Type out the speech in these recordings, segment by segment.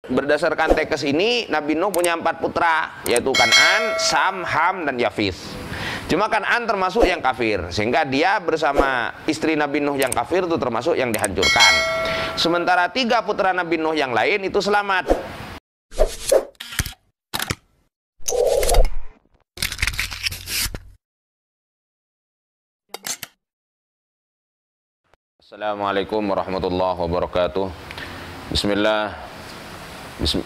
berdasarkan teks ini Nabi Nuh punya 4 putra, yaitu Kan'an, Sam, Ham, dan Yafith. Cuma Kan'an termasuk yang kafir, sehingga dia bersama istri Nabi Nuh yang kafir itu termasuk yang dihancurkan. Sementara 3 putra Nabi Nuh yang lain itu selamat. Assalamualaikum warahmatullahi wabarakatuh.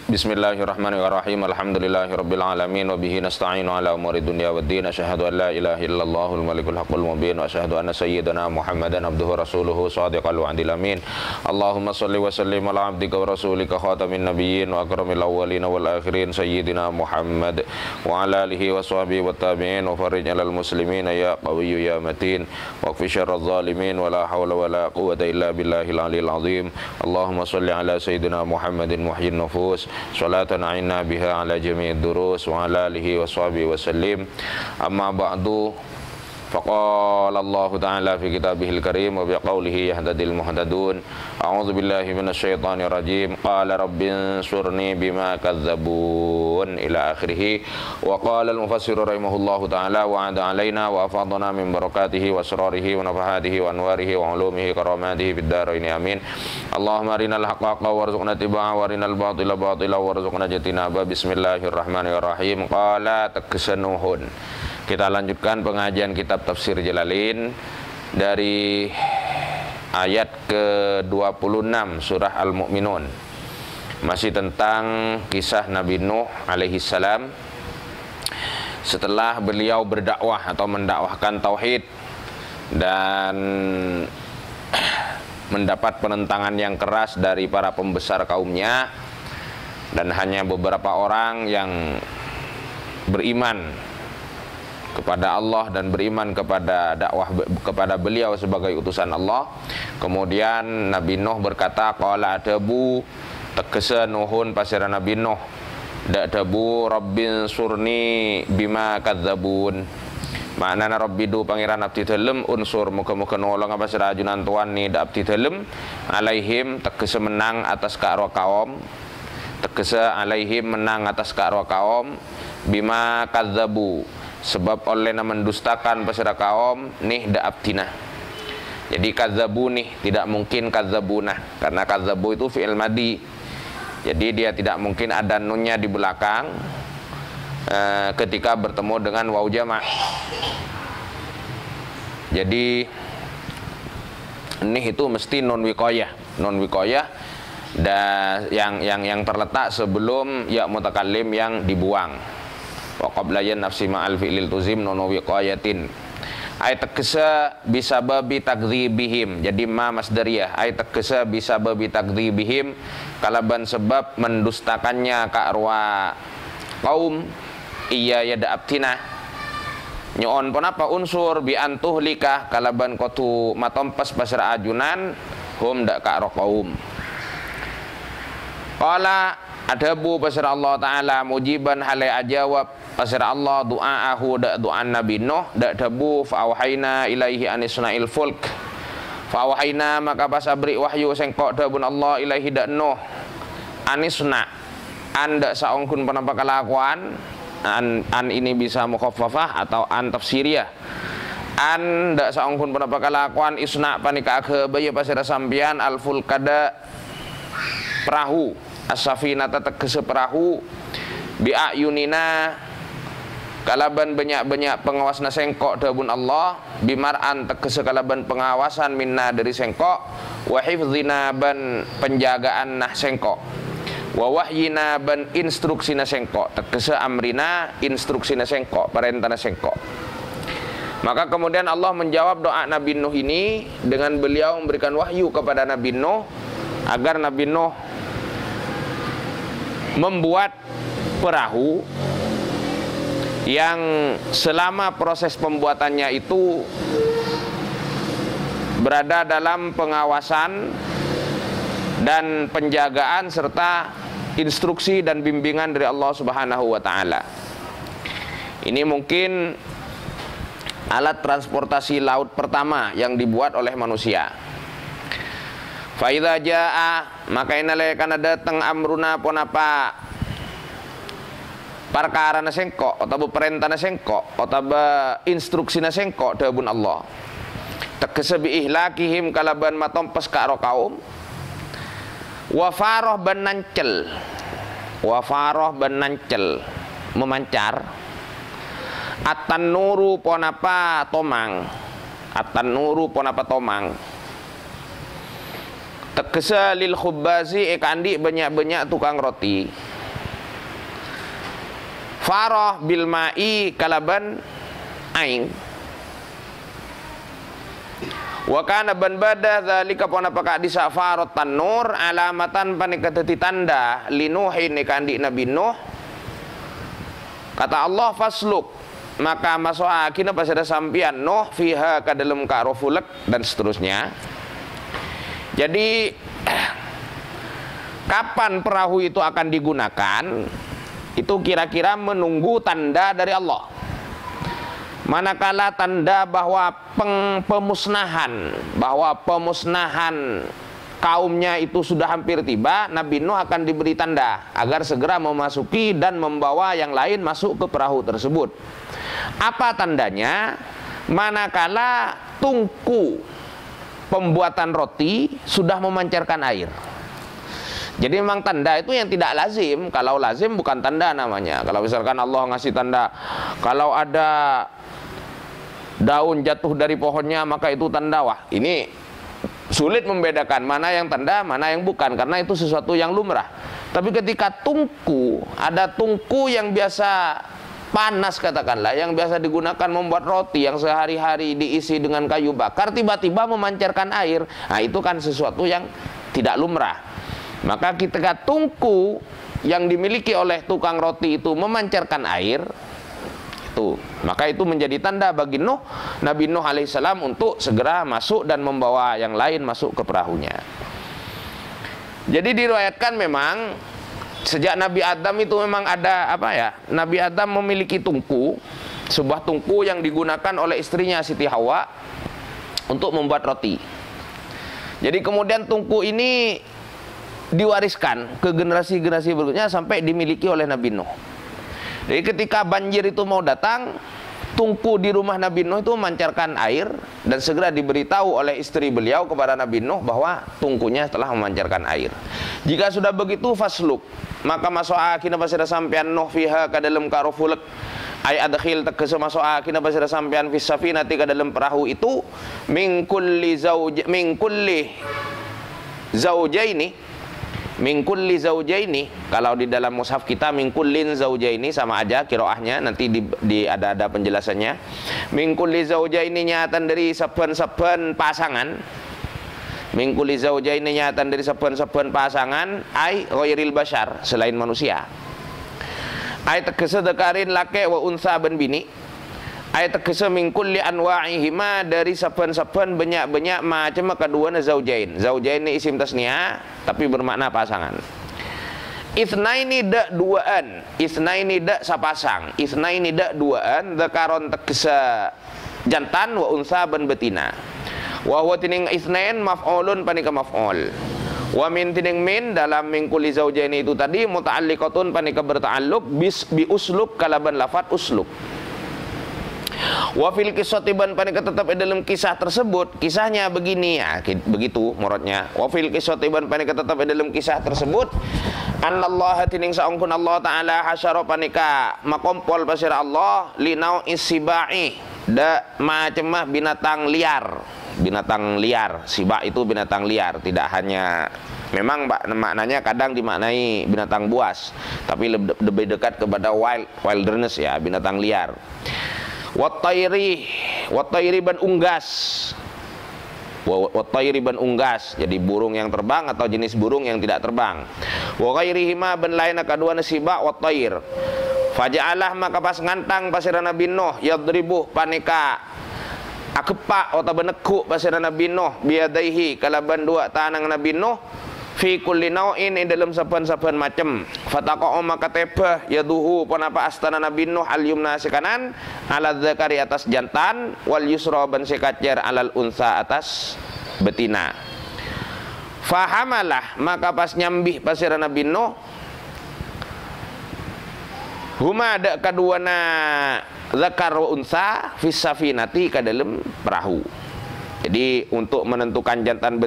Bismillahirrahmanirrahim. Alhamdulillahirabbil alamin wa bihi nasta'inu ala umuri dunya waddin. Asyhadu an la ilaha illallahul malikul haqqul mubin wa asyhadu anna sayyidana Muhammadan abduhu rasuluhu shadiqal wa'dil amin. Allahumma shalli wa sallim ala abdika wa rasulika khatamin nabiyyin wa akramil awwalin wal akhirin sayyidina Muhammad wa ala alihi wa sahbihi wa tabi'in wa farij 'alal muslimin ya qawiyyu ya matin wa qfi syarraz zalimin wa la haula wa la quwwata illa billahil aliyil azim. Allahumma shalli ala sayyidina Muhammadin muhyin nufus salatan a'inna biha ala jami'id durus wa ala alihi wa sahbihi wa sallim. Amma ba'du, faqala Allah ta'ala fi kitabihil karim wa biqaulihi yahdadil muhtadun. A'udzu billahi minasyaitonir rajim. Qala rabbinsurnii bima kadzdzabun ila akhirih. Wa qala al-mufassir rahimahullahu ta'ala wa 'ada 'alaina wa afadana min barakatihi wa asrarihi wa nafahatihi wa anwarihi wa ulumihi karamatihi fid dharain amin. Allahumma arinal haqqa haqqa warzuqna tibaa wa arinal batila batila warzuqna ijtinaba. Bismillahirrahmanirrahim. Qala taksanuhun. Kita lanjutkan pengajian kitab Tafsir Jalalain dari ayat ke-26 surah Al-Mu'minun. Masih tentang kisah Nabi Nuh alaihi salam setelah beliau berdakwah atau mendakwahkan tauhid dan mendapat penentangan yang keras dari para pembesar kaumnya, dan hanya beberapa orang yang beriman kepada Allah dan beriman kepada dakwah kepada beliau sebagai utusan Allah. Kemudian Nabi Nuh berkata, qala adabu, tegese Nuhun pasira Nabi Nuh, da'dabu rabbin surni bima kadzabun. Maknana rabbidu pangeran abdi dalem, unsur muga-muga nolong apa sira ajunan tuan ni da abdi dalem, alaihim tegese menang atas karo kaum, tegese alaihim menang atas karo kaum, bima kadzabu sebab olehna mendustakan pasira kaum nih da abdina. Jadi kadzabu nih tidak mungkin kadzabuna, karena kadzabu itu fi'il madi. Jadi dia tidak mungkin ada nunnya di belakang ketika bertemu dengan waw jama'. Jadi nih itu mesti nun wiqayah. Nun wiqayah dan yang terletak sebelum ya mutakallim yang dibuang. Wa qabla yan nafsi ma'al fi'lil tuzim nunu wiqayatin. Ay tegese bisababi takdzibihim. Jadi ma masdariyah. Ay tegese bisababi takdzibihim kalaban sebab mendustakannya ka arwa kaum iya yada abtina. Nyoon pun apa unsur bi antuhlika kalaban kotu matompas pasra ajunan hum dak ka arwa kaum. Qala adabu pasra Allah Ta'ala mujiban halai ajawab pasra Allah du'aahu da du'an Nabi Nuh da dabu fa'awhayna ilaihi anisna'il fulk. Fa'awhayna maka pasabri wahyu sengkok dabun Allah ilaihi da Nuh anisna anda saongkun penampak kelakuan. An ini bisa mukhaffafah atau an tafsiriyah. Anda saongkun penampak kelakuan isna panika ke bayi pasira sampian al fulkada perahu as-safinata tegese perahu bi'ayunina kalaban banyak-banyak pengawasna sengkok dabun Allah, bimar'an tegese kalaban pengawasan minna dari sengkok, wa hifdzina ban penjagaan nah sengkok, wa wahyina ban instruksina sengkok, tegese amrina instruksina sengkok, perintahna sengkok. Maka kemudian Allah menjawab doa Nabi Nuh ini dengan beliau memberikan wahyu kepada Nabi Nuh agar Nabi Nuh membuat perahu yang selama proses pembuatannya itu berada dalam pengawasan dan penjagaan serta instruksi dan bimbingan dari Allah Subhanahu wa Ta'ala. Ini mungkin alat transportasi laut pertama yang dibuat oleh manusia. Fa idza jaa maka inale kana datang amruna pon apa perkara na sengko atau perintah na sengko atau instruksi na sengko dawun Allah tegese bi ihlakihim kalaban matompas karo kaum wa faroh ban nancel memancar at-tanuru pon apa tomang tegese lil khubbazi kandi banyak-banyak tukang roti faroh bil ma'i kalaban aing wa kana ban bada zalika pon apakah disa farot tanur alamatan panika teti tanda linuhin kandi Nabi Nuh kata Allah fasluk maka masuk akhirnya pas ada sampian Nuh fiha ka dalam ka'rofulek dan seterusnya. Jadi kapan perahu itu akan digunakan itu kira-kira menunggu tanda dari Allah. Manakala tanda bahwa pemusnahan kaumnya itu sudah hampir tiba, Nabi Nuh akan diberi tanda agar segera memasuki dan membawa yang lain masuk ke perahu tersebut. Apa tandanya? Manakala tungku pembuatan roti sudah memancarkan air. Jadi memang tanda itu yang tidak lazim. Kalau lazim bukan tanda namanya. Kalau misalkan Allah ngasih tanda, kalau ada daun jatuh dari pohonnya maka itu tanda. Wah, ini sulit membedakan mana yang tanda, mana yang bukan, karena itu sesuatu yang lumrah. Tapi ketika tungku, ada tungku yang biasa panas katakanlah, yang biasa digunakan membuat roti, yang sehari-hari diisi dengan kayu bakar, tiba-tiba memancarkan air. Nah, itu kan sesuatu yang tidak lumrah. Maka ketika tungku yang dimiliki oleh tukang roti itu memancarkan air, maka itu menjadi tanda bagi Nuh, Nabi Nuh alaihissalam untuk segera masuk dan membawa yang lain masuk ke perahunya. Jadi diriwayatkan memang sejak Nabi Adam itu memang ada Nabi Adam memiliki tungku, sebuah tungku yang digunakan oleh istrinya Siti Hawa untuk membuat roti. Jadi kemudian tungku ini diwariskan ke generasi-generasi berikutnya sampai dimiliki oleh Nabi Nuh. Jadi ketika banjir itu mau datang, tungku di rumah Nabi Nuh itu memancarkan air dan segera diberitahu oleh istri beliau kepada Nabi Nuh bahwa tungkunya telah memancarkan air. Jika sudah begitu fasluk, maka masuk akhirnya pasir sampean Nuh fiha ka dalam karofulek ay adkhil tegese masuk akhirnya pasir sampean fis safinati ka dalam perahu itu min kulli zaujaini, kalau di dalam mushaf kita min kullin zaujaini sama aja qiraahnya, nanti ada penjelasannya. Min kulli zaujaini nyatan dari saben-saben pasangan. Min kulli zaujaini nyatan dari saben-saben pasangan ai ghairil bashar, selain manusia. Ai tegese dekarin lake wa unsa ben bini. Ai tegese min kulli anwa'ihima dari saben-saben banyak-banyak macam keduana zaujain. Zaujain ini isim tasniah tapi bermakna pasangan. Itsnaini da duaan, itsnaini da sapasang, itsnaini da duaan, dzakaron tegese jantan wa unsa ben betina. Wa huwa tining itsnain maf'ulun panika maf'ul. Wa min tining min dalam min kulli zaujaini itu tadi muta'alliqatun panika berta'alluq bi uslub kalaban lafat uslub. Wa fil qissatiban panika tetap dalam kisah tersebut, kisahnya begini ya, begitu muradnya. Wa fil qissatiban panika tetap dalam kisah tersebut anallaha tining saungkun Allah taala hasyara panika makompol pasir Allah linau isibai da macam binatang liar. Siba itu binatang liar, tidak hanya, memang maknanya kadang dimaknai binatang buas, tapi lebih dekat kepada wilderness ya, binatang liar. Wattairi ban unggas, jadi burung yang terbang atau jenis burung yang tidak terbang. Wa ghairihima ban lain kadua nasiba wattair. Faja'alah maka pas ngantang pasira Nabi Nuh yadribuh panika akepak atau benekuk pasira Nabi Nuh biadaihi kalaban dua tanang Nabi Nuh fi kulli nau'in dalam saban-saban macam. Fataqa'u maka tebah yaduhu panapa astana Nabi Nuh al yumna sekanan ala dzakari atas jantan wal yusra ban sekacer alal unsa atas betina. Fahamalah, maka pas nyambih pasir Nabi Nuh huma ada kaduana zakar wa unsa fis safinati ka dalam perahu. Jadi untuk menentukan jantan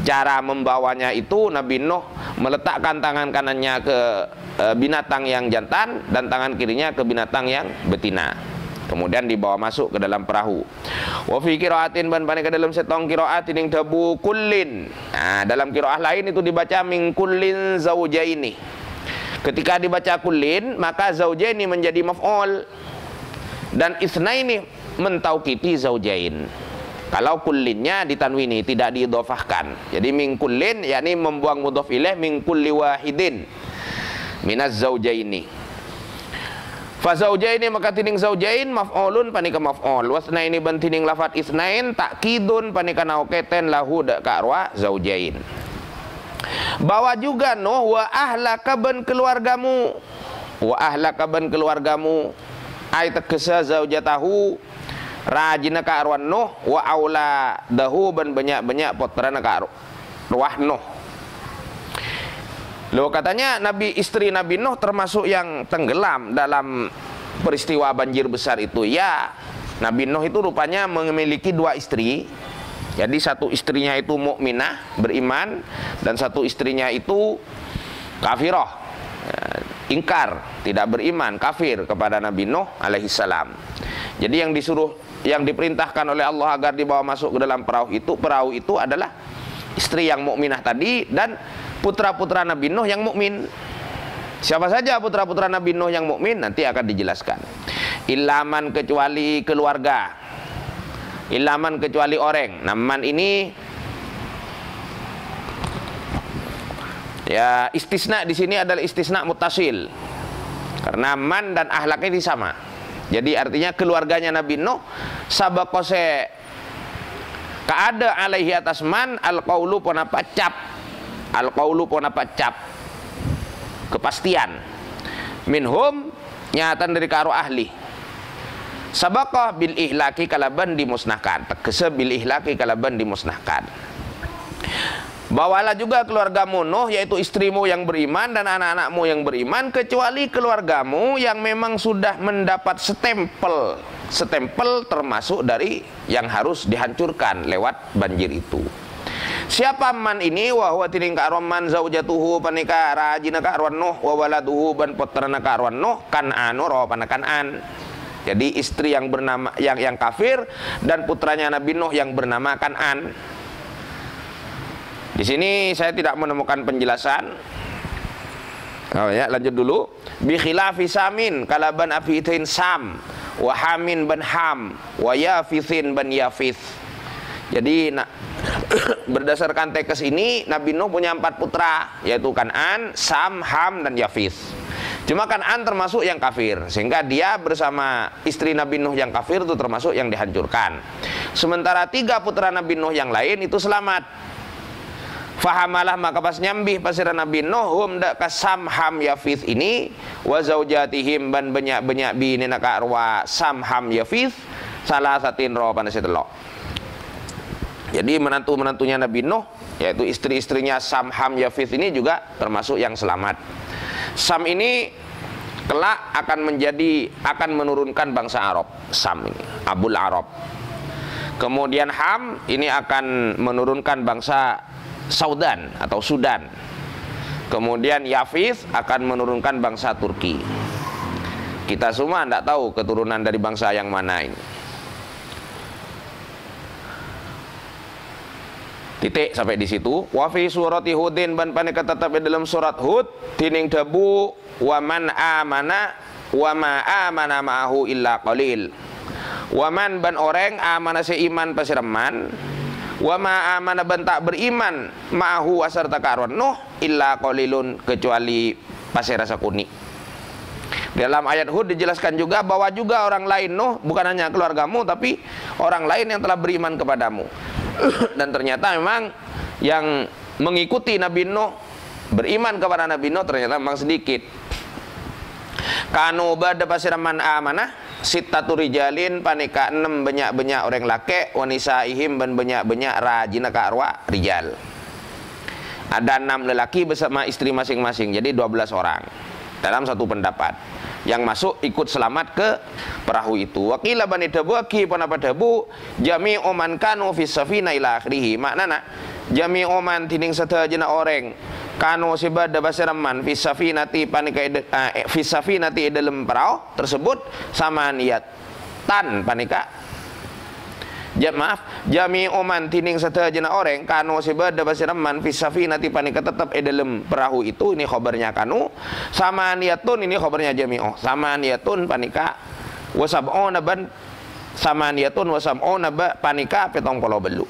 cara membawanya itu Nabi Nuh meletakkan tangan kanannya ke binatang yang jantan dan tangan kirinya ke binatang yang betina. Kemudian dibawa masuk ke dalam perahu. Wa fi qiraatin ban ke dalam setong qiraat ning dabu kullin. Nah, dalam qiraah lain itu dibaca min kullin zaujaini. Ketika dibaca kullin, maka zaujaini menjadi maf'ul dan itsnaini mentaukiti zaujain. Kalau kullinnya ditanwini, tidak diidhofahkan. Jadi min kullin yakni membuang mudhof ilaih min kulli wahidin minaz zaujaini. Fa zaujaini maka tining zaujain maf'ulun panika maf'ul. Wasnaini ban tining lafat isnain takkidun panika nauketen lahu da karwa zaujain. Bawa juga Nuh wa ahlaka ban keluargamu. Wa ahlaka ban keluargamu. Ai tegesa zaujatahu rajina ka arwan Nuh wa aula dahu ban banyak-banyak putrana ka arwah Nuh. Loh, katanya istri Nabi Nuh termasuk yang tenggelam dalam peristiwa banjir besar itu. Ya, Nabi Nuh itu rupanya memiliki 2 istri. Jadi satu istrinya itu mukminah, beriman, dan satu istrinya itu kafirah, ingkar, tidak beriman, kafir kepada Nabi Nuh alaihissalam. Jadi yang diperintahkan oleh Allah agar dibawa masuk ke dalam perahu itu adalah istri yang mukminah tadi dan putra-putra Nabi Nuh yang mukmin. Siapa saja putra-putra Nabi Nuh yang mukmin nanti akan dijelaskan. Ilaman kecuali keluarga. Ilaman kecuali orang. Naman ini ya istisna di sini adalah istisna muttasil. Karena man dan ahlaknya ini sama. Jadi artinya keluarganya Nabi Nuh sabaqose kaada alaihi atas man al-qaulu ponapa cap. Al-qaulu ponapa cap, kepastian. Minhum nyatan dari karo ahli. Sabaqah bil ihlaki kalaban dimusnahkan. Tegese bil ihlaki kalaban dimusnahkan. Bawalah juga keluargamu Nuh, yaitu istrimu yang beriman dan anak-anakmu yang beriman, kecuali keluargamu yang memang sudah mendapat stempel termasuk dari yang harus dihancurkan lewat banjir itu. Siapa man ini? Wa huwa tining ka arwan man zaujatuhu panika rajina ka arwan Nuh wa waladuhu ban putrana ka arwan Nuh Kan'anu ro panakan'an. Jadi istri yang bernama yang kafir dan putranya Nabi Nuh yang bernama Kan'an. Di sini saya tidak menemukan penjelasan. Oh ya, lanjut dulu. Bi khilafi samin kalaban afitin sam wa hamin ban ham wa yafithin ban yafith. Jadi berdasarkan teks ini Nabi Nuh punya 4 putra, yaitu Kan'an, Sam, Ham, dan Yafith. Cuma Kan'an termasuk yang kafir, sehingga dia bersama istri Nabi Nuh yang kafir itu termasuk yang dihancurkan. Sementara 3 putra Nabi Nuh yang lain itu selamat. Fahamalah maka pas nyambih pasir Nabi Nuh hum da kasam ham Yafith ini wa zaujatihim ban banyak binina ka arwa Sam ham Yafith salah satin ro panasitelok. Jadi menantu-menantunya Nabi Nuh, yaitu istri-istrinya Sam, Ham, Yafith ini juga termasuk yang selamat. Sam ini kelak akan menurunkan bangsa Arab. Sam ini, Abul Arab. Kemudian Ham ini akan menurunkan bangsa Saudan atau Sudan. Kemudian Yafith akan menurunkan bangsa Turki. Kita semua tidak tahu keturunan dari bangsa yang mana ini. Titik sampai di situ. Wa fi surati Hudin ban panika tetap dalam surat Hud tining dabu wa man amana wa ma amana ma'ahu illa qalil. Wa man ban orang amana seiman pasiraman wa ma amana ban tak beriman ma'ahu asarta karwan Nuh illa qalilun kecuali pasir rasa kuning. Dalam ayat Hud dijelaskan juga bahwa juga orang lain Nuh, bukan hanya keluargamu tapi orang lain yang telah beriman kepadamu. Dan ternyata memang yang mengikuti Nabi Nuh, beriman kepada Nabi Nuh ternyata memang sedikit. Kanu bada pasiraman amanah sittatu rijalin panika 6 banyak orang laki wanisa ihim ban banyak rajina ka arwa rijal. Ada 6 lelaki bersama istri masing-masing, jadi 12 orang dalam satu pendapat yang masuk ikut selamat ke perahu itu. Wakila bani dabu aki panapa dabu jami'u man kanu fis safina ila akhirih. Maknana jami'u man tining sadayana orang kanu sibada basiraman fis safinati panika fis safinati dalam perahu tersebut sama niat tan panika. Jami'u man tining sadayana orang kanu sibada basiraman fis safinati panika tetap dalam perahu itu. Ini khabarnya kanu. Sama niatun, ini khabarnya jami'u. Sama niatun panika wasab'una ban sama niatun wasab'una panika 70 belu.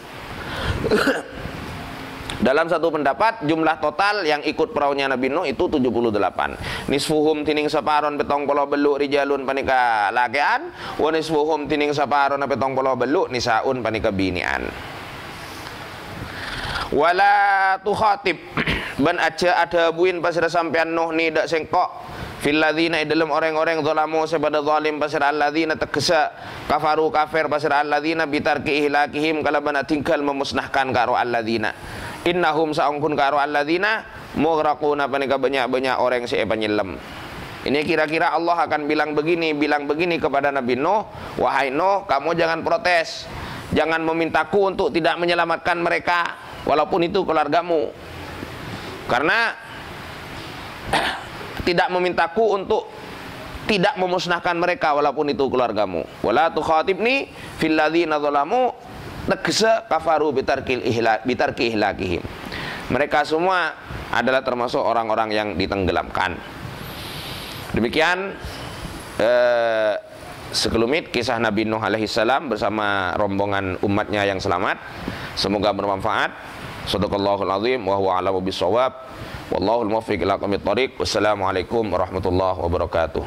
Dalam satu pendapat jumlah total yang ikut perahunya Nabi Nuh itu 78. Nisfuhum tining saparon 70 belu rijalun panika lakean, wa nisfuhum tining saparon 70 belu nisaun panika binian. Wala tukhatib ban aja ada buin pasir sampean Nuh ni dak sengkok fil ladzina dalam orang-orang zalamu sepada zalim pasir alladzina tegesa kafaru kafir pasir alladzina bitarki ihlakihim kalaban tinggal memusnahkan karo alladzina. Innahum saungkun karo alladzina mughraquna panika banyak-banyak orang si penyelam. Ini kira-kira Allah akan bilang begini kepada Nabi Nuh, wahai Nuh, kamu jangan protes, jangan memintaku untuk tidak menyelamatkan mereka walaupun itu keluargamu. Karena tidak memintaku untuk tidak memusnahkan mereka walaupun itu keluargamu. Wala tukhatibni fil ladzina zalamu tegesa kafaru bitarki ihlakihim. Mereka semua adalah termasuk orang-orang yang ditenggelamkan. Demikian sekelumit kisah Nabi Nuh alaihissalam bersama rombongan umatnya yang selamat. Semoga bermanfaat. Shadaqallahul azim wa huwa a'lamu bissawab. Wallahul muwaffiq ila aqwamit thoriq. Wassalamualaikum warahmatullahi wabarakatuh.